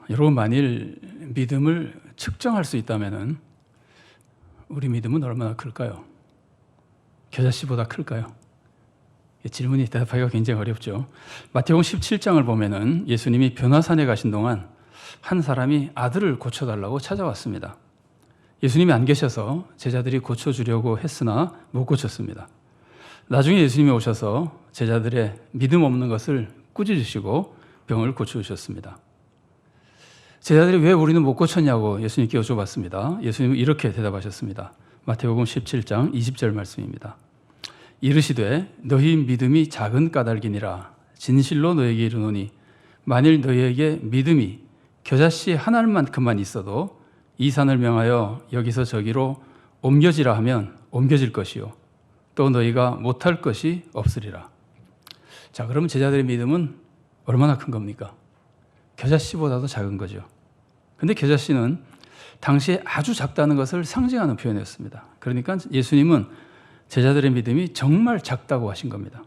여러분, 만일 믿음을 측정할 수 있다면 우리 믿음은 얼마나 클까요? 겨자씨보다 클까요? 질문이 대답하기가 굉장히 어렵죠. 마태복음 17장을 보면은 예수님이 변화산에 가신 동안 한 사람이 아들을 고쳐달라고 찾아왔습니다. 예수님이 안 계셔서 제자들이 고쳐주려고 했으나 못 고쳤습니다. 나중에 예수님이 오셔서 제자들의 믿음 없는 것을 꾸짖으시고 병을 고쳐주셨습니다. 제자들이 왜 우리는 못 고쳤냐고 예수님께 여쭤봤습니다. 예수님은 이렇게 대답하셨습니다. 마태복음 17장 20절 말씀입니다. 이르시되 너희 믿음이 작은 까닭이니라. 진실로 너에게 이르노니 만일 너희에게 믿음이 겨자씨 한 알만큼만 있어도 이 산을 명하여 여기서 저기로 옮겨지라 하면 옮겨질 것이요 또 너희가 못할 것이 없으리라. 자, 그러면 제자들의 믿음은 얼마나 큰 겁니까? 겨자씨보다도 작은 거죠. 근데 겨자씨는 당시에 아주 작다는 것을 상징하는 표현이었습니다. 그러니까 예수님은 제자들의 믿음이 정말 작다고 하신 겁니다.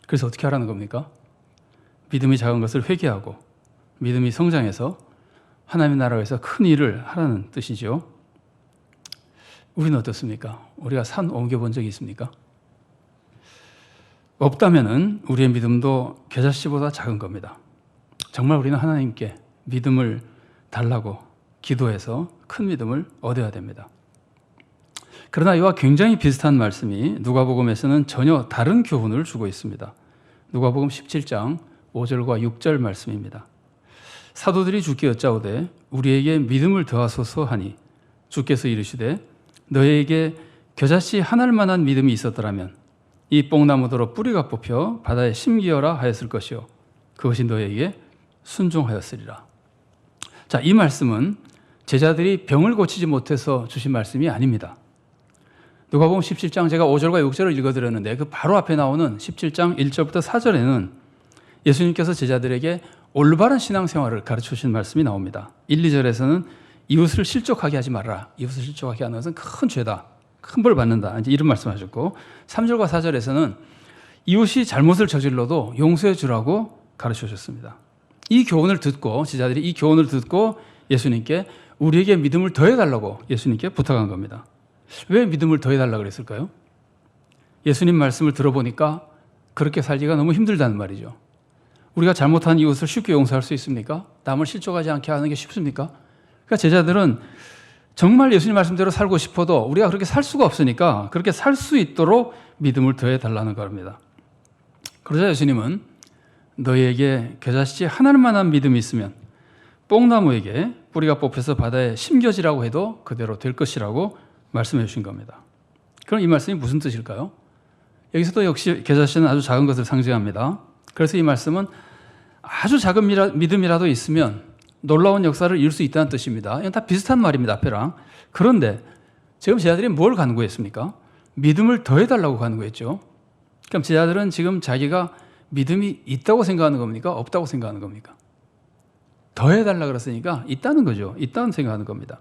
그래서 어떻게 하라는 겁니까? 믿음이 작은 것을 회개하고 믿음이 성장해서 하나님의 나라에서 큰 일을 하라는 뜻이죠. 우리는 어떻습니까? 우리가 산 옮겨본 적이 있습니까? 없다면은 우리의 믿음도 겨자씨보다 작은 겁니다. 정말 우리는 하나님께 믿음을 달라고 기도해서 큰 믿음을 얻어야 됩니다. 그러나 이와 굉장히 비슷한 말씀이 누가복음에서는 전혀 다른 교훈을 주고 있습니다. 누가복음 17장 5절과 6절 말씀입니다. 사도들이 주께 여짜오되 우리에게 믿음을 더하소서 하니 주께서 이르시되 너희에게 겨자씨 한 알만한 믿음이 있었더라면 이 뽕나무더러 뿌리가 뽑혀 바다에 심기어라 하였을 것이요 그것이 너희에게 순종하였으리라. 자, 이 말씀은 제자들이 병을 고치지 못해서 주신 말씀이 아닙니다. 누가복음 17장 제가 5절과 6절을 읽어드렸는데 그 바로 앞에 나오는 17장 1절부터 4절에는 예수님께서 제자들에게 올바른 신앙생활을 가르쳐 주신 말씀이 나옵니다. 1, 2절에서는 이웃을 실족하게 하지 말아라. 이웃을 실족하게 하는 것은 큰 죄다. 큰 벌 받는다. 이제 이런 말씀하셨고 3절과 4절에서는 이웃이 잘못을 저질러도 용서해 주라고 가르쳐 주셨습니다. 이 교훈을 듣고 제자들이 이 교훈을 듣고 예수님께 우리에게 믿음을 더해달라고 예수님께 부탁한 겁니다. 왜 믿음을 더해달라고 그랬을까요? 예수님 말씀을 들어보니까 그렇게 살기가 너무 힘들다는 말이죠. 우리가 잘못한 이웃을 쉽게 용서할 수 있습니까? 남을 실족하지 않게 하는 게 쉽습니까? 그러니까 제자들은 정말 예수님 말씀대로 살고 싶어도 우리가 그렇게 살 수가 없으니까 그렇게 살 수 있도록 믿음을 더해달라는 겁니다. 그러자 예수님은 너희에게 겨자씨 한 알만한 믿음이 있으면 뽕나무에게 뿌리가 뽑혀서 바다에 심겨지라고 해도 그대로 될 것이라고 말씀해 주신 겁니다. 그럼 이 말씀이 무슨 뜻일까요? 여기서도 역시 겨자씨는 아주 작은 것을 상징합니다. 그래서 이 말씀은 아주 작은 믿음이라도 있으면 놀라운 역사를 이룰 수 있다는 뜻입니다. 이건 다 비슷한 말입니다, 앞에랑. 그런데 지금 제자들이 뭘 간구했습니까? 믿음을 더해달라고 간구했죠. 그럼 제자들은 지금 자기가 믿음이 있다고 생각하는 겁니까? 없다고 생각하는 겁니까? 더해달라고 그랬으니까 있다는 거죠. 있다고 생각하는 겁니다.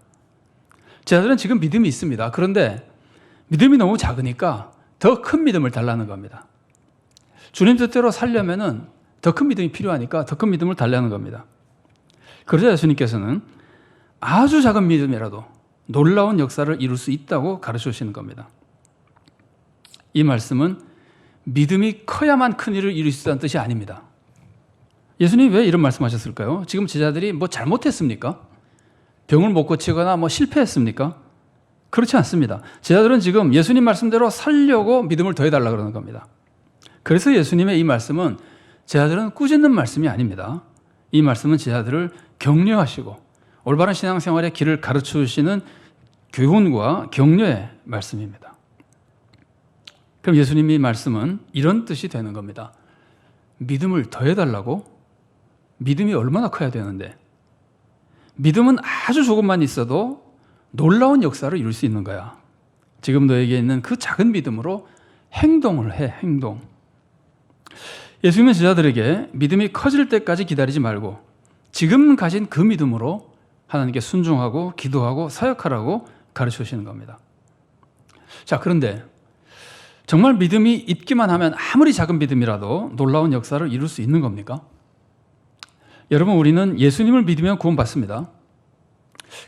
제자들은 지금 믿음이 있습니다. 그런데 믿음이 너무 작으니까 더 큰 믿음을 달라는 겁니다. 주님 뜻대로 살려면은 더 큰 믿음이 필요하니까 더 큰 믿음을 달라는 겁니다. 그러자 예수님께서는 아주 작은 믿음이라도 놀라운 역사를 이룰 수 있다고 가르쳐 주시는 겁니다. 이 말씀은 믿음이 커야만 큰 일을 이룰 수 있다는 뜻이 아닙니다. 예수님이 왜 이런 말씀하셨을까요? 지금 제자들이 뭐 잘못했습니까? 병을 못 고치거나 뭐 실패했습니까? 그렇지 않습니다. 제자들은 지금 예수님 말씀대로 살려고 믿음을 더해달라고 그러는 겁니다. 그래서 예수님의 이 말씀은 제자들은 꾸짖는 말씀이 아닙니다. 이 말씀은 제자들을 격려하시고 올바른 신앙생활의 길을 가르쳐 주시는 교훈과 격려의 말씀입니다. 그럼 예수님의 말씀은 이런 뜻이 되는 겁니다. 믿음을 더해달라고? 믿음이 얼마나 커야 되는데? 믿음은 아주 조금만 있어도 놀라운 역사를 이룰 수 있는 거야. 지금 너에게 있는 그 작은 믿음으로 행동을 해, 행동. 예수님은 제자들에게 믿음이 커질 때까지 기다리지 말고 지금 가진 그 믿음으로 하나님께 순종하고 기도하고 사역하라고 가르쳐 주시는 겁니다. 자, 그런데 정말 믿음이 있기만 하면 아무리 작은 믿음이라도 놀라운 역사를 이룰 수 있는 겁니까? 여러분, 우리는 예수님을 믿으면 구원받습니다.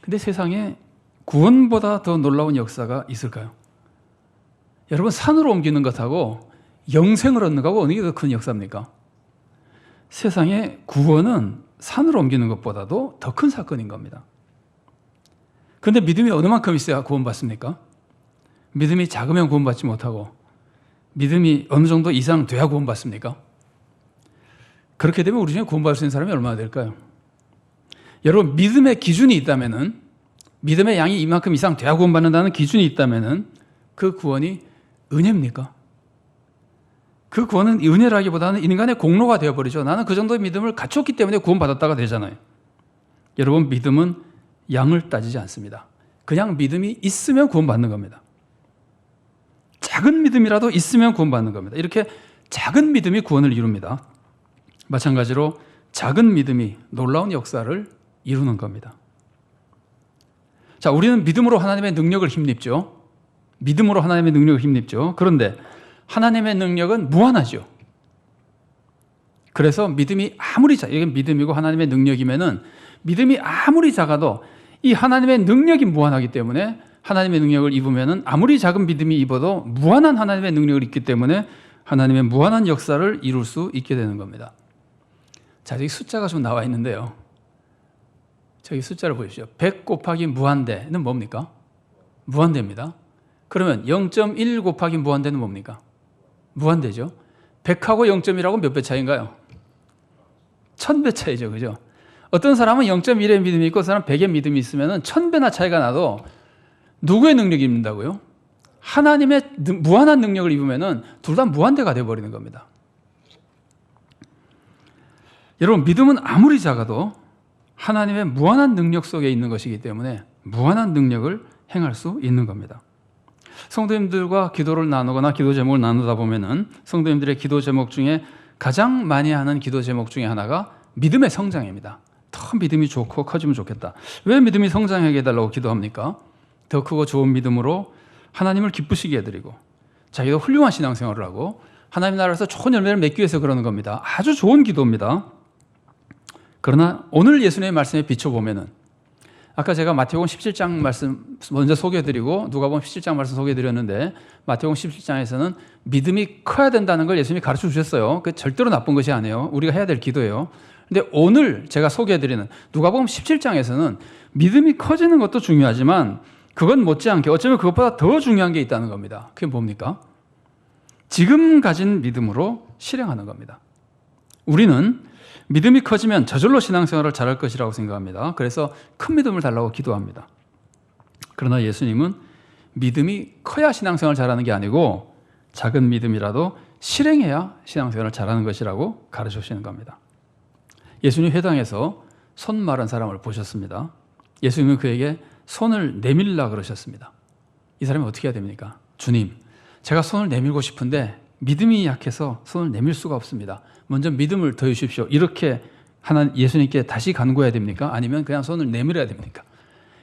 근데 세상에 구원보다 더 놀라운 역사가 있을까요? 여러분, 산으로 옮기는 것하고 영생을 얻는 것하고 어느 게 더 큰 역사입니까? 세상에 구원은 산으로 옮기는 것보다도 더 큰 사건인 겁니다. 그런데 믿음이 어느 만큼 있어야 구원받습니까? 믿음이 작으면 구원받지 못하고 믿음이 어느 정도 이상 돼야 구원받습니까? 그렇게 되면 우리 중에 구원받을 수 있는 사람이 얼마나 될까요? 여러분, 믿음의 기준이 있다면은, 믿음의 양이 이만큼 이상 돼야 구원받는다는 기준이 있다면은 그 구원이 은혜입니까? 그 구원은 은혜라기보다는 인간의 공로가 되어버리죠. 나는 그 정도의 믿음을 갖췄기 때문에 구원받았다가 되잖아요. 여러분, 믿음은 양을 따지지 않습니다. 그냥 믿음이 있으면 구원받는 겁니다. 작은 믿음이라도 있으면 구원받는 겁니다. 이렇게 작은 믿음이 구원을 이룹니다. 마찬가지로 작은 믿음이 놀라운 역사를 이루는 겁니다. 자, 우리는 믿음으로 하나님의 능력을 힘입죠. 믿음으로 하나님의 능력을 힘입죠. 그런데 하나님의 능력은 무한하죠. 그래서 믿음이 아무리 이게 믿음이고 하나님의 능력이면은 믿음이 아무리 작아도 이 하나님의 능력이 무한하기 때문에 하나님의 능력을 입으면은 아무리 작은 믿음이 입어도 무한한 하나님의 능력을 입기 때문에 하나님의 무한한 역사를 이룰 수 있게 되는 겁니다. 자, 여기 숫자가 좀 나와 있는데요. 저기 숫자를 보십시오. 100 곱하기 무한대는 뭡니까? 무한대입니다. 그러면 0.1 곱하기 무한대는 뭡니까? 무한대죠. 100하고 0.1하고 몇 배 차이인가요? 1000배 차이죠. 그죠? 어떤 사람은 0.1의 믿음이 있고, 어떤 사람은 100의 믿음이 있으면 1000배나 차이가 나도 누구의 능력이 입는다고요? 하나님의 무한한 능력을 입으면 둘 다 무한대가 되어버리는 겁니다. 여러분, 믿음은 아무리 작아도 하나님의 무한한 능력 속에 있는 것이기 때문에 무한한 능력을 행할 수 있는 겁니다. 성도님들과 기도를 나누거나 기도 제목을 나누다 보면은 성도님들의 기도 제목 중에 가장 많이 하는 기도 제목 중에 하나가 믿음의 성장입니다. 더 믿음이 좋고 커지면 좋겠다. 왜 믿음이 성장하게 해달라고 기도합니까? 더 크고 좋은 믿음으로 하나님을 기쁘시게 해드리고 자기도 훌륭한 신앙생활을 하고 하나님 나라에서 좋은 열매를 맺기 위해서 그러는 겁니다. 아주 좋은 기도입니다. 그러나 오늘 예수님의 말씀에 비춰보면은, 아까 제가 마태복음 17장 말씀 먼저 소개해드리고 누가복음 17장 말씀 소개해드렸는데, 마태복음 17장에서는 믿음이 커야 된다는 걸 예수님이 가르쳐 주셨어요. 그게 절대로 나쁜 것이 아니에요. 우리가 해야 될 기도예요. 근데 오늘 제가 소개해드리는 누가복음 17장에서는 믿음이 커지는 것도 중요하지만 그건 못지않게 어쩌면 그것보다 더 중요한 게 있다는 겁니다. 그게 뭡니까? 지금 가진 믿음으로 실행하는 겁니다. 우리는 믿음이 커지면 저절로 신앙생활을 잘할 것이라고 생각합니다. 그래서 큰 믿음을 달라고 기도합니다. 그러나 예수님은 믿음이 커야 신앙생활을 잘하는 게 아니고 작은 믿음이라도 실행해야 신앙생활을 잘하는 것이라고 가르쳐 주시는 겁니다. 예수님 회당에서 손 마른 사람을 보셨습니다. 예수님은 그에게 손을 내밀라 그러셨습니다. 이 사람이 어떻게 해야 됩니까? 주님, 제가 손을 내밀고 싶은데 믿음이 약해서 손을 내밀 수가 없습니다. 먼저 믿음을 더해 주십시오. 이렇게 예수님께 다시 간구해야 됩니까? 아니면 그냥 손을 내밀어야 됩니까?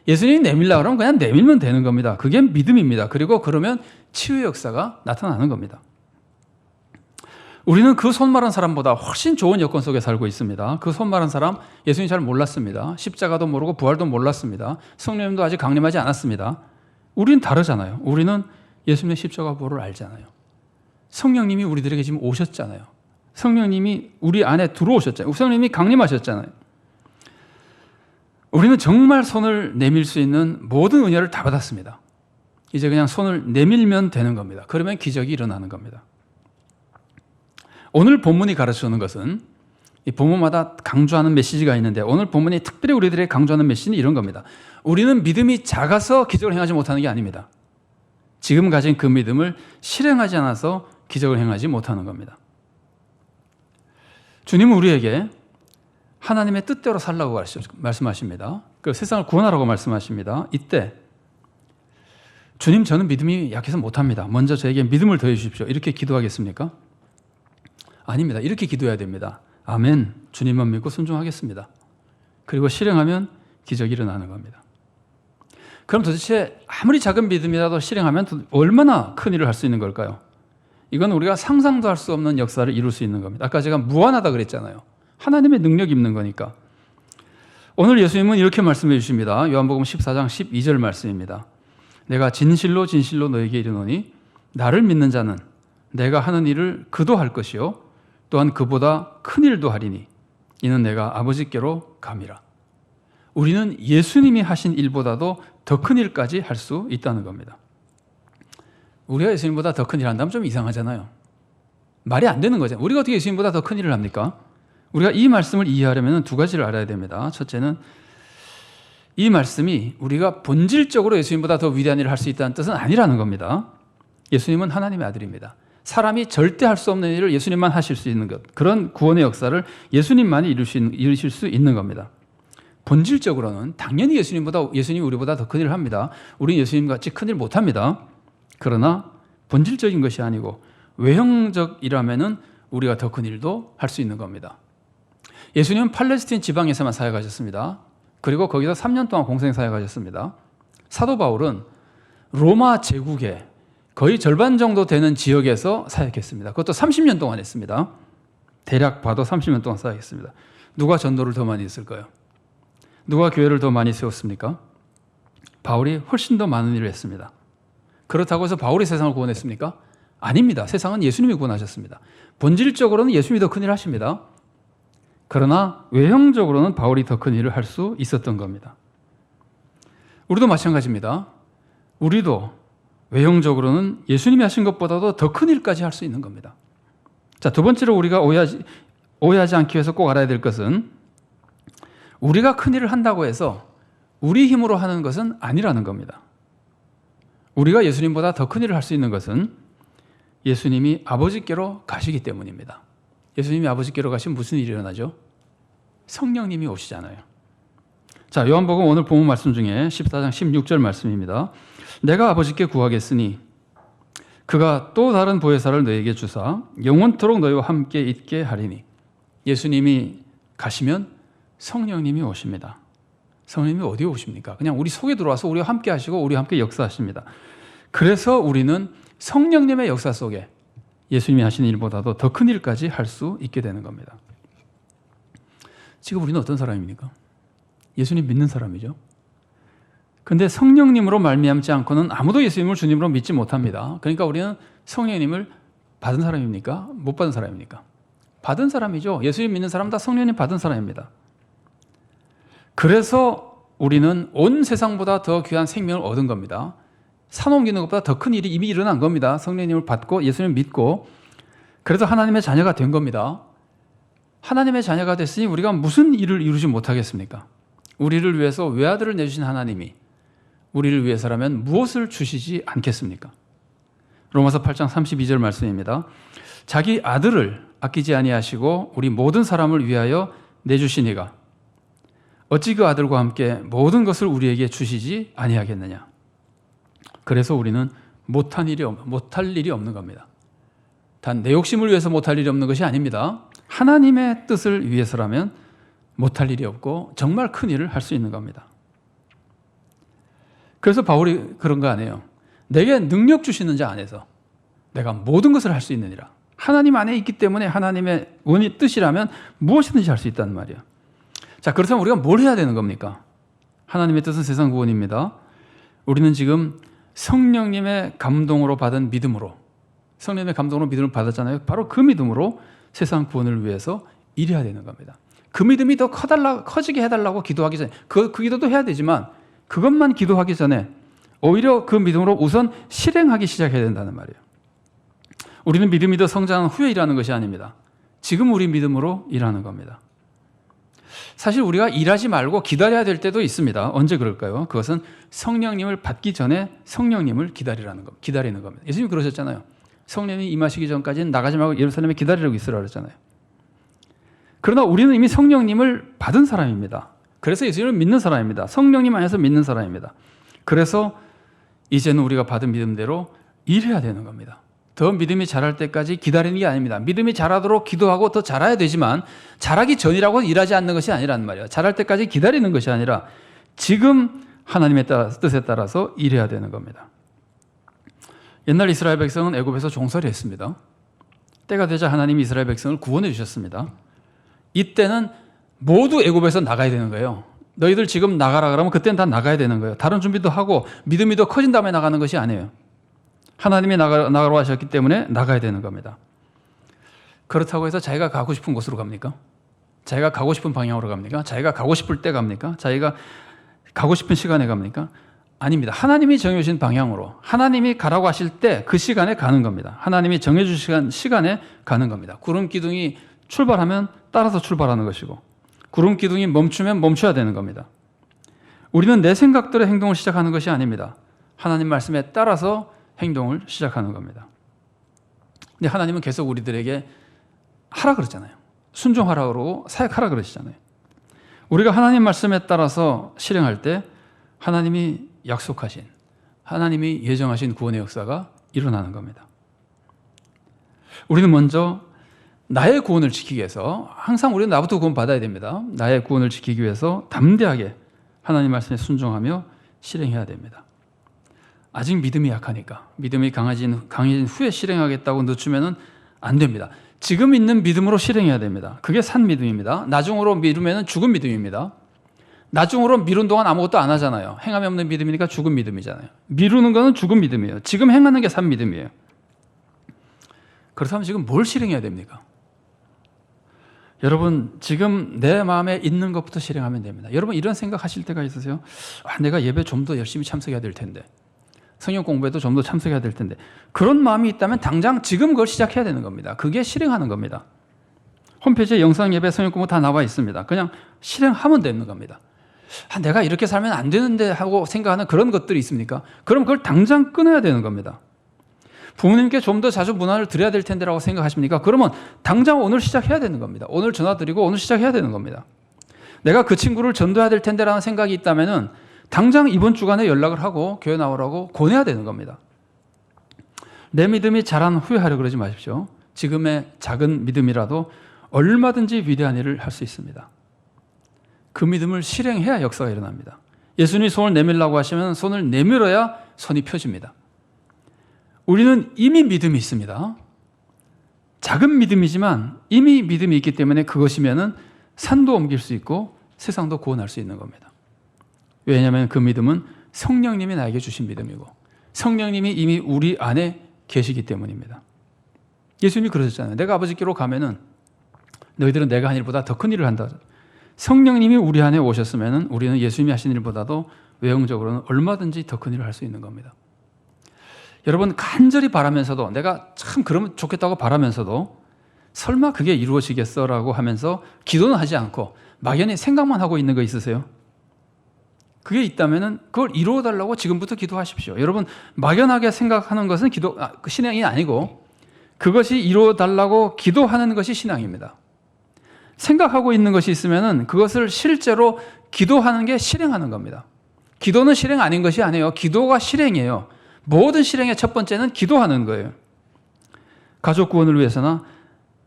예수님이 내밀라 그러면 그냥 내밀면 되는 겁니다. 그게 믿음입니다. 그리고 그러면 치유의 역사가 나타나는 겁니다. 우리는 그 손 마른 사람보다 훨씬 좋은 여건 속에 살고 있습니다. 그 손 마른 사람 예수님이 잘 몰랐습니다. 십자가도 모르고 부활도 몰랐습니다. 성령님도 아직 강림하지 않았습니다. 우리는 다르잖아요. 우리는 예수님의 십자가 부활을 알잖아요. 성령님이 우리들에게 지금 오셨잖아요. 성령님이 우리 안에 들어오셨잖아요. 성령님이 강림하셨잖아요. 우리는 정말 손을 내밀 수 있는 모든 은혜를 다 받았습니다. 이제 그냥 손을 내밀면 되는 겁니다. 그러면 기적이 일어나는 겁니다. 오늘 본문이 가르쳐주는 것은 이 본문마다 강조하는 메시지가 있는데, 오늘 본문이 특별히 우리들에게 강조하는 메시지는 이런 겁니다. 우리는 믿음이 작아서 기적을 행하지 못하는 게 아닙니다. 지금 가진 그 믿음을 실행하지 않아서 기적을 행하지 못하는 겁니다. 주님은 우리에게 하나님의 뜻대로 살라고 말씀하십니다. 그 세상을 구원하라고 말씀하십니다. 이때 주님, 저는 믿음이 약해서 못합니다. 먼저 저에게 믿음을 더해 주십시오. 이렇게 기도하겠습니까? 아닙니다. 이렇게 기도해야 됩니다. 아멘. 주님만 믿고 순종하겠습니다. 그리고 실행하면 기적이 일어나는 겁니다. 그럼 도대체 아무리 작은 믿음이라도 실행하면 얼마나 큰 일을 할 수 있는 걸까요? 이건 우리가 상상도 할 수 없는 역사를 이룰 수 있는 겁니다. 아까 제가 무한하다 그랬잖아요. 하나님의 능력이 있는 거니까. 오늘 예수님은 이렇게 말씀해 주십니다. 요한복음 14장 12절 말씀입니다. 내가 진실로 진실로 너에게 이르노니 나를 믿는 자는 내가 하는 일을 그도 할 것이요 또한 그보다 큰 일도 하리니 이는 내가 아버지께로 감이라. 우리는 예수님이 하신 일보다도 더 큰 일까지 할 수 있다는 겁니다. 우리가 예수님보다 더 큰 일 한다면 좀 이상하잖아요. 말이 안 되는 거죠. 우리가 어떻게 예수님보다 더 큰 일을 합니까? 우리가 이 말씀을 이해하려면 두 가지를 알아야 됩니다. 첫째는 이 말씀이 우리가 본질적으로 예수님보다 더 위대한 일을 할 수 있다는 뜻은 아니라는 겁니다. 예수님은 하나님의 아들입니다. 사람이 절대 할 수 없는 일을 예수님만 하실 수 있는 것, 그런 구원의 역사를 예수님만이 이루실 수 있는 겁니다. 본질적으로는 당연히 예수님이 우리보다 더 큰 일을 합니다. 우리는 예수님같이 큰 일 못합니다. 그러나 본질적인 것이 아니고 외형적이라면은 우리가 더 큰 일도 할 수 있는 겁니다. 예수님은 팔레스틴 지방에서만 사역하셨습니다. 그리고 거기서 3년 동안 공생 사역하셨습니다. 사도 바울은 로마 제국의 거의 절반 정도 되는 지역에서 사역했습니다. 그것도 30년 동안 했습니다. 대략 봐도 30년 동안 사역했습니다. 누가 전도를 더 많이 했을까요? 누가 교회를 더 많이 세웠습니까? 바울이 훨씬 더 많은 일을 했습니다. 그렇다고 해서 바울이 세상을 구원했습니까? 아닙니다. 세상은 예수님이 구원하셨습니다. 본질적으로는 예수님이 더 큰 일을 하십니다. 그러나 외형적으로는 바울이 더 큰 일을 할 수 있었던 겁니다. 우리도 마찬가지입니다. 우리도 외형적으로는 예수님이 하신 것보다도 더 큰 일까지 할 수 있는 겁니다. 자, 두 번째로 우리가 오해하지 않기 위해서 꼭 알아야 될 것은 우리가 큰 일을 한다고 해서 우리 힘으로 하는 것은 아니라는 겁니다. 우리가 예수님보다 더 큰 일을 할 수 있는 것은 예수님이 아버지께로 가시기 때문입니다. 예수님이 아버지께로 가시면 무슨 일이 일어나죠? 성령님이 오시잖아요. 자, 요한복음 오늘 본문 말씀 중에 14장 16절 말씀입니다. 내가 아버지께 구하겠으니 그가 또 다른 보혜사를 너에게 주사 영원토록 너희와 함께 있게 하리니. 예수님이 가시면 성령님이 오십니다. 성령님이 어디에 오십니까? 그냥 우리 속에 들어와서 우리와 함께 하시고 우리와 함께 역사하십니다. 그래서 우리는 성령님의 역사 속에 예수님이 하신 일보다도 더 큰 일까지 할 수 있게 되는 겁니다. 지금 우리는 어떤 사람입니까? 예수님 믿는 사람이죠. 근데 성령님으로 말미암지 않고는 아무도 예수님을 주님으로 믿지 못합니다. 그러니까 우리는 성령님을 받은 사람입니까? 못 받은 사람입니까? 받은 사람이죠. 예수님 믿는 사람 다 성령님 받은 사람입니다. 그래서 우리는 온 세상보다 더 귀한 생명을 얻은 겁니다. 산 옮기는 것보다 더 큰 일이 이미 일어난 겁니다. 성령님을 받고 예수님을 믿고 그래서 하나님의 자녀가 된 겁니다. 하나님의 자녀가 됐으니 우리가 무슨 일을 이루지 못하겠습니까? 우리를 위해서 외아들을 내주신 하나님이 우리를 위해서라면 무엇을 주시지 않겠습니까? 로마서 8장 32절 말씀입니다. 자기 아들을 아끼지 아니하시고 우리 모든 사람을 위하여 내주시니가 어찌 그 아들과 함께 모든 것을 우리에게 주시지 아니하겠느냐. 그래서 우리는 못할 일이 없는 겁니다. 단 내 욕심을 위해서 못할 일이 없는 것이 아닙니다. 하나님의 뜻을 위해서라면 못할 일이 없고 정말 큰 일을 할 수 있는 겁니다. 그래서 바울이 그런 거 아니에요. 내게 능력 주시는 자 안에서 내가 모든 것을 할 수 있느니라. 하나님 안에 있기 때문에 하나님의 원의 뜻이라면 무엇이든지 할 수 있다는 말이에요. 자, 그렇다면 우리가 뭘 해야 되는 겁니까? 하나님의 뜻은 세상 구원입니다. 우리는 지금 성령님의 감동으로 받은 믿음으로, 성령님의 감동으로 믿음을 받았잖아요. 바로 그 믿음으로 세상 구원을 위해서 일해야 되는 겁니다. 그 믿음이 더 커지게 해달라고 기도하기 전에 그 기도도 해야 되지만 그것만 기도하기 전에 오히려 그 믿음으로 우선 실행하기 시작해야 된다는 말이에요. 우리는 믿음이 더 성장한 후에 일하는 것이 아닙니다. 지금 우리 믿음으로 일하는 겁니다. 사실 우리가 일하지 말고 기다려야 될 때도 있습니다. 언제 그럴까요? 그것은 성령님을 받기 전에 성령님을 기다리는 겁니다. 예수님이 그러셨잖아요. 성령이 임하시기 전까지는 나가지 말고 예루살렘에 기다리라고 있으라 그랬잖아요. 그러나 우리는 이미 성령님을 받은 사람입니다. 그래서 예수님을 믿는 사람입니다. 성령님 안에서 믿는 사람입니다. 그래서 이제는 우리가 받은 믿음대로 일해야 되는 겁니다. 더 믿음이 자랄 때까지 기다리는 게 아닙니다. 믿음이 자라도록 기도하고 더 자라야 되지만 자라기 전이라고 일하지 않는 것이 아니라는 말이에요. 자랄 때까지 기다리는 것이 아니라 지금 하나님의 뜻에 따라서 일해야 되는 겁니다. 옛날 이스라엘 백성은 애굽에서 종살이 했습니다. 때가 되자 하나님이 이스라엘 백성을 구원해 주셨습니다. 이때는 모두 애굽에서 나가야 되는 거예요. 너희들 지금 나가라 그러면 그때는 다 나가야 되는 거예요. 다른 준비도 하고 믿음이 더 커진 다음에 나가는 것이 아니에요. 하나님이 나가라고 하셨기 때문에 나가야 되는 겁니다. 그렇다고 해서 자기가 가고 싶은 곳으로 갑니까? 자기가 가고 싶은 방향으로 갑니까? 자기가 가고 싶을 때 갑니까? 자기가 가고 싶은 시간에 갑니까? 아닙니다. 하나님이 정해주신 방향으로 하나님이 가라고 하실 때 그 시간에 가는 겁니다. 하나님이 정해주신 시간에 가는 겁니다. 구름 기둥이 출발하면 따라서 출발하는 것이고 구름 기둥이 멈추면 멈춰야 되는 겁니다. 우리는 내 생각대로 행동을 시작하는 것이 아닙니다. 하나님 말씀에 따라서 행동을 시작하는 겁니다. 근데 하나님은 계속 우리들에게 하라 그러잖아요. 순종하라 그러고 사역하라 그러시잖아요. 우리가 하나님 말씀에 따라서 실행할 때 하나님이 약속하신, 하나님이 예정하신 구원의 역사가 일어나는 겁니다. 우리는 먼저 나의 구원을 지키기 위해서 항상 우리는 나부터 구원 받아야 됩니다. 나의 구원을 지키기 위해서 담대하게 하나님 말씀에 순종하며 실행해야 됩니다. 아직 믿음이 약하니까 믿음이 강해진 후에 실행하겠다고 늦추면 안 됩니다. 지금 있는 믿음으로 실행해야 됩니다. 그게 산 믿음입니다. 나중으로 미루면 죽은 믿음입니다. 나중으로 미룬 동안 아무것도 안 하잖아요. 행함이 없는 믿음이니까 죽은 믿음이잖아요. 미루는 거는 죽은 믿음이에요. 지금 행하는 게 산 믿음이에요. 그렇다면 지금 뭘 실행해야 됩니까? 여러분, 지금 내 마음에 있는 것부터 실행하면 됩니다. 여러분, 이런 생각하실 때가 있으세요? 내가 예배 좀 더 열심히 참석해야 될 텐데, 성경 공부에도 좀 더 참석해야 될 텐데, 그런 마음이 있다면 당장 지금 그걸 시작해야 되는 겁니다. 그게 실행하는 겁니다. 홈페이지에 영상 예배, 성경 공부 다 나와 있습니다. 그냥 실행하면 되는 겁니다. 내가 이렇게 살면 안 되는데 하고 생각하는 그런 것들이 있습니까? 그럼 그걸 당장 끊어야 되는 겁니다. 부모님께 좀 더 자주 문화를 드려야 될 텐데라고 생각하십니까? 그러면 당장 오늘 시작해야 되는 겁니다. 오늘 전화 드리고 오늘 시작해야 되는 겁니다. 내가 그 친구를 전도해야 될 텐데라는 생각이 있다면은 당장 이번 주간에 연락을 하고 교회 나오라고 권해야 되는 겁니다. 내 믿음이 자란 후에 하려고 그러지 마십시오. 지금의 작은 믿음이라도 얼마든지 위대한 일을 할 수 있습니다. 그 믿음을 실행해야 역사가 일어납니다. 예수님이 손을 내밀라고 하시면 손을 내밀어야 손이 펴집니다. 우리는 이미 믿음이 있습니다. 작은 믿음이지만 이미 믿음이 있기 때문에 그것이면은 산도 옮길 수 있고 세상도 구원할 수 있는 겁니다. 왜냐하면 그 믿음은 성령님이 나에게 주신 믿음이고 성령님이 이미 우리 안에 계시기 때문입니다. 예수님이 그러셨잖아요. 내가 아버지께로 가면은 너희들은 내가 한 일보다 더 큰 일을 한다. 성령님이 우리 안에 오셨으면 우리는 예수님이 하신 일보다도 외형적으로는 얼마든지 더 큰 일을 할 수 있는 겁니다. 여러분, 간절히 바라면서도 내가 참 그러면 좋겠다고 바라면서도 설마 그게 이루어지겠어라고 하면서 기도는 하지 않고 막연히 생각만 하고 있는 거 있으세요? 그게 있다면 그걸 이루어달라고 지금부터 기도하십시오. 여러분, 막연하게 생각하는 것은 신앙이 아니고 그것이 이루어달라고 기도하는 것이 신앙입니다. 생각하고 있는 것이 있으면 그것을 실제로 기도하는 게 실행하는 겁니다. 기도는 실행 아닌 것이 아니에요. 기도가 실행이에요. 모든 실행의 첫 번째는 기도하는 거예요. 가족 구원을 위해서나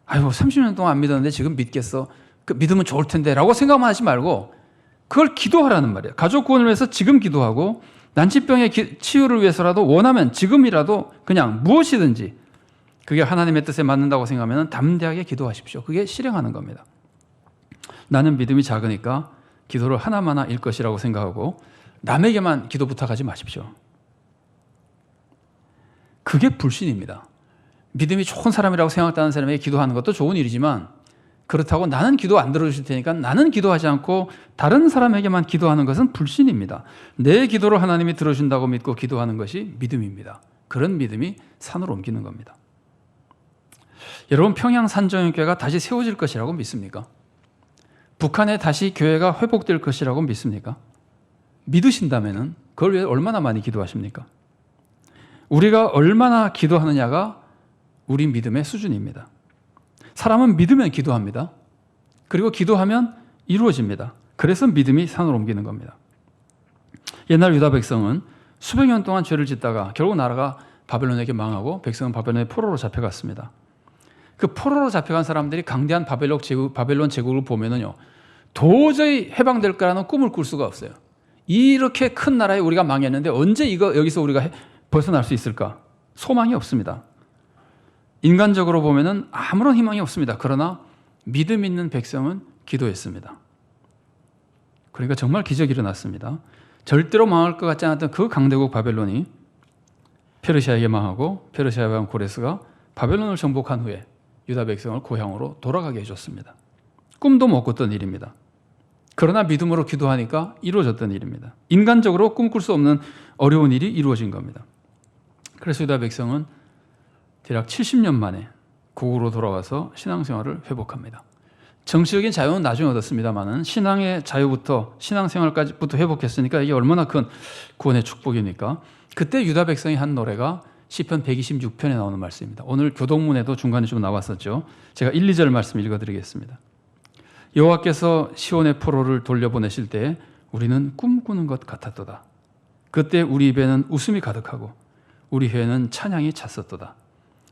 30년 동안 안 믿었는데 지금 믿겠어. 그 믿으면 좋을 텐데 라고 생각만 하지 말고 그걸 기도하라는 말이에요. 가족 구원을 위해서 지금 기도하고 난치병의 치유를 위해서라도 원하면 지금이라도 그냥 무엇이든지 그게 하나님의 뜻에 맞는다고 생각하면 담대하게 기도하십시오. 그게 실행하는 겁니다. 나는 믿음이 작으니까 기도를 하나마나 일 것이라고 생각하고 남에게만 기도 부탁하지 마십시오. 그게 불신입니다. 믿음이 좋은 사람이라고 생각하는 사람에게 기도하는 것도 좋은 일이지만 그렇다고 나는 기도 안 들어주실 테니까 나는 기도하지 않고 다른 사람에게만 기도하는 것은 불신입니다. 내 기도를 하나님이 들어준다고 믿고 기도하는 것이 믿음입니다. 그런 믿음이 산으로 옮기는 겁니다. 여러분, 평양 산정연교회가 다시 세워질 것이라고 믿습니까? 북한에 다시 교회가 회복될 것이라고 믿습니까? 믿으신다면 그걸 위해 얼마나 많이 기도하십니까? 우리가 얼마나 기도하느냐가 우리 믿음의 수준입니다. 사람은 믿으면 기도합니다. 그리고 기도하면 이루어집니다. 그래서 믿음이 산으로 옮기는 겁니다. 옛날 유다 백성은 수백 년 동안 죄를 짓다가 결국 나라가 바벨론에게 망하고 백성은 바벨론의 포로로 잡혀갔습니다. 그 포로로 잡혀간 사람들이 강대한 바벨론 제국을 보면은요, 도저히 해방될 거라는 꿈을 꿀 수가 없어요. 이렇게 큰 나라에 우리가 망했는데 언제 여기서 우리가 벗어날 수 있을까? 소망이 없습니다. 인간적으로 보면은 아무런 희망이 없습니다. 그러나 믿음 있는 백성은 기도했습니다. 그러니까 정말 기적이 일어났습니다. 절대로 망할 것 같지 않았던 그 강대국 바벨론이 페르시아에게 망하고 페르시아 왕 고레스가 바벨론을 정복한 후에 유다 백성을 고향으로 돌아가게 해줬습니다. 꿈도 못 꿨던 일입니다. 그러나 믿음으로 기도하니까 이루어졌던 일입니다. 인간적으로 꿈꿀 수 없는 어려운 일이 이루어진 겁니다. 그래서 유다 백성은 대략 70년 만에 고국으로 돌아와서 신앙생활을 회복합니다. 정치적인 자유는 나중에 얻었습니다만은 신앙의 자유부터 신앙생활까지부터 회복했으니까 이게 얼마나 큰 구원의 축복입니까? 그때 유다 백성이 한 노래가 시편 126편에 나오는 말씀입니다. 오늘 교동문에도 중간에 좀 나왔었죠. 제가 1, 2절 말씀 읽어드리겠습니다. 여호와께서 시온의 포로를 돌려보내실 때 우리는 꿈꾸는 것 같았도다. 그때 우리 입에는 웃음이 가득하고 우리 혀에는 찬양이 찼었도다.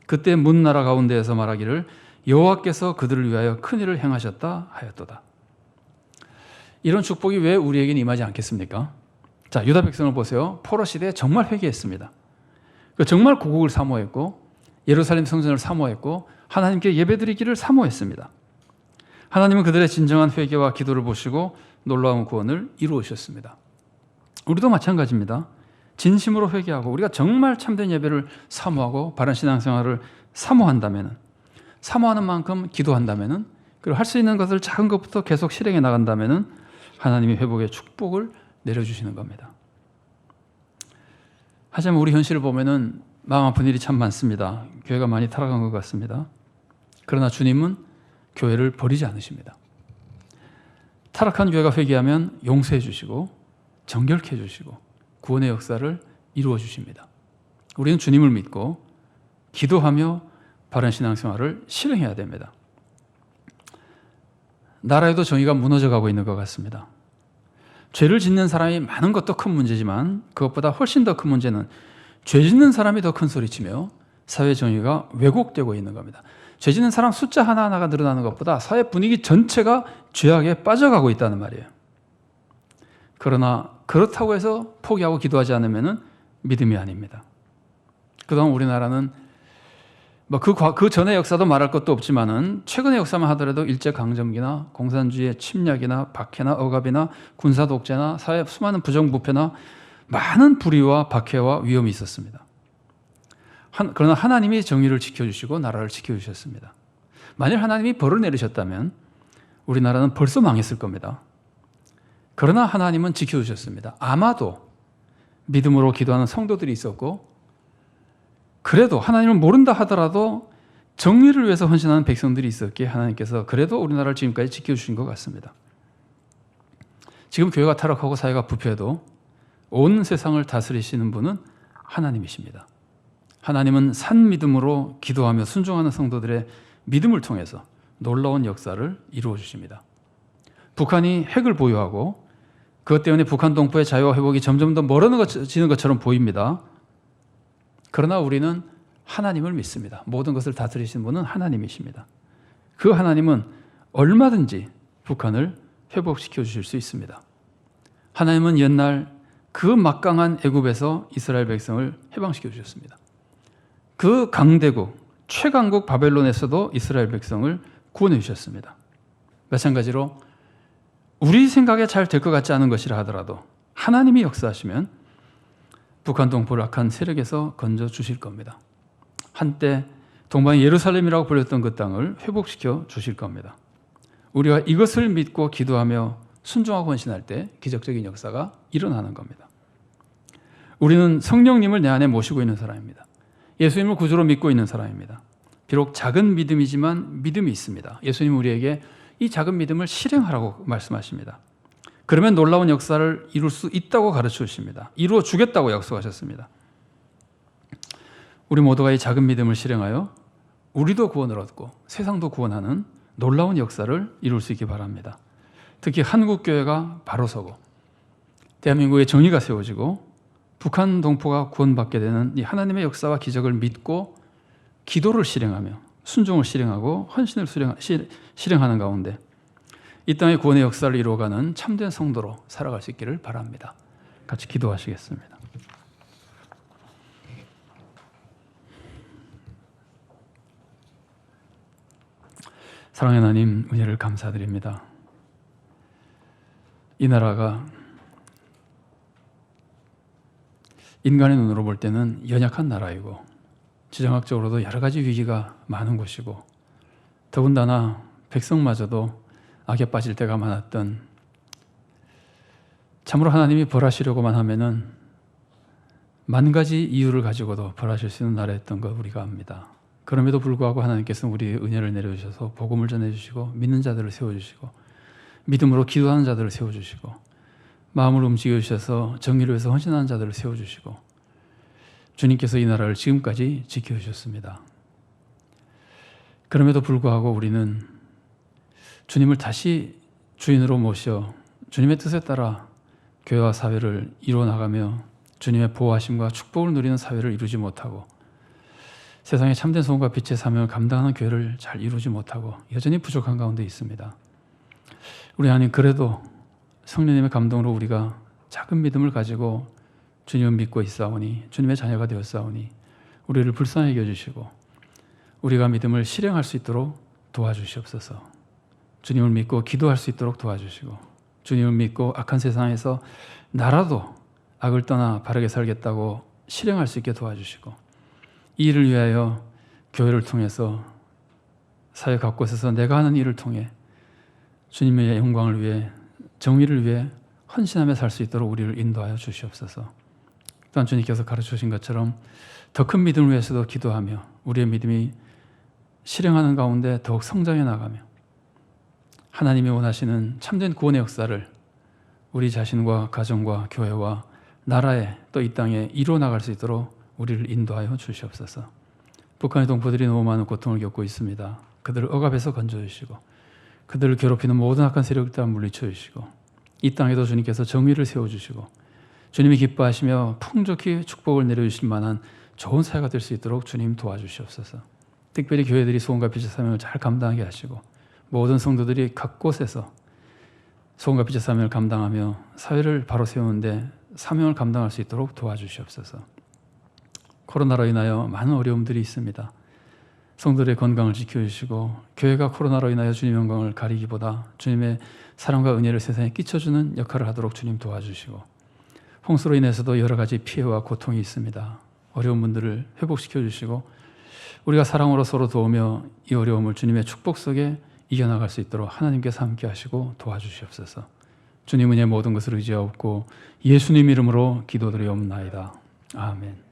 그때 문 나라 가운데에서 말하기를 여호와께서 그들을 위하여 큰 일을 행하셨다 하였도다. 이런 축복이 왜 우리에게는 임하지 않겠습니까? 자, 유다 백성을 보세요. 포로 시대에 정말 회개했습니다. 정말 고국을 사모했고 예루살렘 성전을 사모했고 하나님께 예배드리기를 사모했습니다. 하나님은 그들의 진정한 회개와 기도를 보시고 놀라운 구원을 이루으셨습니다. 우리도 마찬가지입니다. 진심으로 회개하고 우리가 정말 참된 예배를 사모하고 바른 신앙생활을 사모한다면, 사모하는 만큼 기도한다면, 그리고 할 수 있는 것을 작은 것부터 계속 실행해 나간다면 하나님이 회복의 축복을 내려주시는 겁니다. 하지만 우리 현실을 보면 마음 아픈 일이 참 많습니다. 교회가 많이 타락한 것 같습니다. 그러나 주님은 교회를 버리지 않으십니다. 타락한 교회가 회개하면 용서해 주시고 정결케 해 주시고 구원의 역사를 이루어 주십니다. 우리는 주님을 믿고 기도하며 바른 신앙생활을 실행해야 됩니다. 나라에도 정의가 무너져가고 있는 것 같습니다. 죄를 짓는 사람이 많은 것도 큰 문제지만 그것보다 훨씬 더 큰 문제는 죄 짓는 사람이 더 큰 소리치며 사회 정의가 왜곡되고 있는 겁니다. 죄 짓는 사람 숫자 하나하나가 늘어나는 것보다 사회 분위기 전체가 죄악에 빠져가고 있다는 말이에요. 그러나 그렇다고 해서 포기하고 기도하지 않으면 믿음이 아닙니다. 그동안 우리나라는 그 전의 역사도 말할 것도 없지만은 최근의 역사만 하더라도 일제강점기나 공산주의의 침략이나 박해나 억압이나 군사 독재나 사회 수많은 부정부패나 많은 불의와 박해와 위험이 있었습니다. 그러나 하나님이 정의를 지켜주시고 나라를 지켜주셨습니다. 만일 하나님이 벌을 내리셨다면 우리나라는 벌써 망했을 겁니다. 그러나 하나님은 지켜주셨습니다. 아마도 믿음으로 기도하는 성도들이 있었고 그래도 하나님을 모른다 하더라도 정의를 위해서 헌신하는 백성들이 있었기에 하나님께서 그래도 우리나라를 지금까지 지켜주신 것 같습니다. 지금 교회가 타락하고 사회가 부패해도 온 세상을 다스리시는 분은 하나님이십니다. 하나님은 산 믿음으로 기도하며 순종하는 성도들의 믿음을 통해서 놀라운 역사를 이루어 주십니다. 북한이 핵을 보유하고 그것 때문에 북한 동포의 자유와 회복이 점점 더 멀어지는 것처럼 보입니다. 그러나 우리는 하나님을 믿습니다. 모든 것을 다스리시는 분은 하나님이십니다. 그 하나님은 얼마든지 북한을 회복시켜 주실 수 있습니다. 하나님은 옛날 그 막강한 애굽에서 이스라엘 백성을 해방시켜 주셨습니다. 그 강대국, 최강국 바벨론에서도 이스라엘 백성을 구원해 주셨습니다. 마찬가지로 우리 생각에 잘 될 것 같지 않은 것이라 하더라도 하나님이 역사하시면 북한 동포를 악한 세력에서 건져 주실 겁니다. 한때 동방의 예루살렘이라고 불렸던 그 땅을 회복시켜 주실 겁니다. 우리가 이것을 믿고 기도하며 순종하고 헌신할 때 기적적인 역사가 일어나는 겁니다. 우리는 성령님을 내 안에 모시고 있는 사람입니다. 예수님을 구주로 믿고 있는 사람입니다. 비록 작은 믿음이지만 믿음이 있습니다. 예수님은 우리에게 이 작은 믿음을 실행하라고 말씀하십니다. 그러면 놀라운 역사를 이룰 수 있다고 가르쳐 주십니다. 이루어 주겠다고 약속하셨습니다. 우리 모두가 이 작은 믿음을 실행하여 우리도 구원을 얻고 세상도 구원하는 놀라운 역사를 이룰 수 있기 바랍니다. 특히 한국교회가 바로 서고 대한민국의 정의가 세워지고 북한 동포가 구원받게 되는 이 하나님의 역사와 기적을 믿고 기도를 실행하며 순종을 실행하고 헌신을 실행하는 가운데 이 땅의 구원의 역사를 이루어가는 참된 성도로 살아갈 수 있기를 바랍니다. 같이 기도하시겠습니다. 사랑하는 하나님, 은혜를 감사드립니다. 이 나라가 인간의 눈으로 볼 때는 연약한 나라이고 지정학적으로도 여러 가지 위기가 많은 곳이고 더군다나 백성마저도 악에 빠질 때가 많았던, 참으로 하나님이 벌하시려고만 하면은 만 가지 이유를 가지고도 벌하실 수 있는 나라였던 것 우리가 압니다. 그럼에도 불구하고 하나님께서는 우리의 은혜를 내려주셔서 복음을 전해주시고 믿는 자들을 세워주시고 믿음으로 기도하는 자들을 세워주시고 마음을 움직여 주셔서 정의를 위해서 헌신하는 자들을 세워주시고 주님께서 이 나라를 지금까지 지켜주셨습니다. 그럼에도 불구하고 우리는 주님을 다시 주인으로 모셔 주님의 뜻에 따라 교회와 사회를 이루어 나가며 주님의 보호하심과 축복을 누리는 사회를 이루지 못하고 세상의 참된 소원과 빛의 사명을 감당하는 교회를 잘 이루지 못하고 여전히 부족한 가운데 있습니다. 우리 하나님, 그래도 성령님의 감동으로 우리가 작은 믿음을 가지고 주님을 믿고 있사오니, 주님의 자녀가 되었사오니 우리를 불쌍히 여겨주시고 우리가 믿음을 실행할 수 있도록 도와주시옵소서. 주님을 믿고 기도할 수 있도록 도와주시고 주님을 믿고 악한 세상에서 나라도 악을 떠나 바르게 살겠다고 실행할 수 있게 도와주시고 이 일을 위하여 교회를 통해서 사회 각곳에서 내가 하는 일을 통해 주님의 영광을 위해 정의를 위해 헌신하며 살 수 있도록 우리를 인도하여 주시옵소서. 또한 주님께서 가르쳐주신 것처럼 더 큰 믿음을 위해서도 기도하며 우리의 믿음이 실행하는 가운데 더욱 성장해 나가며 하나님이 원하시는 참된 구원의 역사를 우리 자신과 가정과 교회와 나라에 또 이 땅에 이루어 나갈 수 있도록 우리를 인도하여 주시옵소서. 북한의 동포들이 너무 많은 고통을 겪고 있습니다. 그들을 억압해서 건져주시고 그들을 괴롭히는 모든 악한 세력을 다 물리쳐 주시고 이 땅에도 주님께서 정의를 세워주시고 주님이 기뻐하시며 풍족히 축복을 내려주실 만한 좋은 사회가 될 수 있도록 주님 도와주시옵소서. 특별히 교회들이 소원과 빛의 사명을 잘 감당하게 하시고 모든 성도들이 각 곳에서 소원과 빛의 사명을 감당하며 사회를 바로 세우는데 사명을 감당할 수 있도록 도와주시옵소서. 코로나로 인하여 많은 어려움들이 있습니다. 성도들의 건강을 지켜주시고 교회가 코로나로 인하여 주님의 영광을 가리기보다 주님의 사랑과 은혜를 세상에 끼쳐주는 역할을 하도록 주님 도와주시고 홍수로 인해서도 여러 가지 피해와 고통이 있습니다. 어려운 분들을 회복시켜 주시고 우리가 사랑으로 서로 도우며 이 어려움을 주님의 축복 속에 이겨나갈 수 있도록 하나님께서 함께 하시고 도와주시옵소서. 주님 은혜 모든 것을 의지하옵고 예수님 이름으로 기도드리옵나이다. 아멘.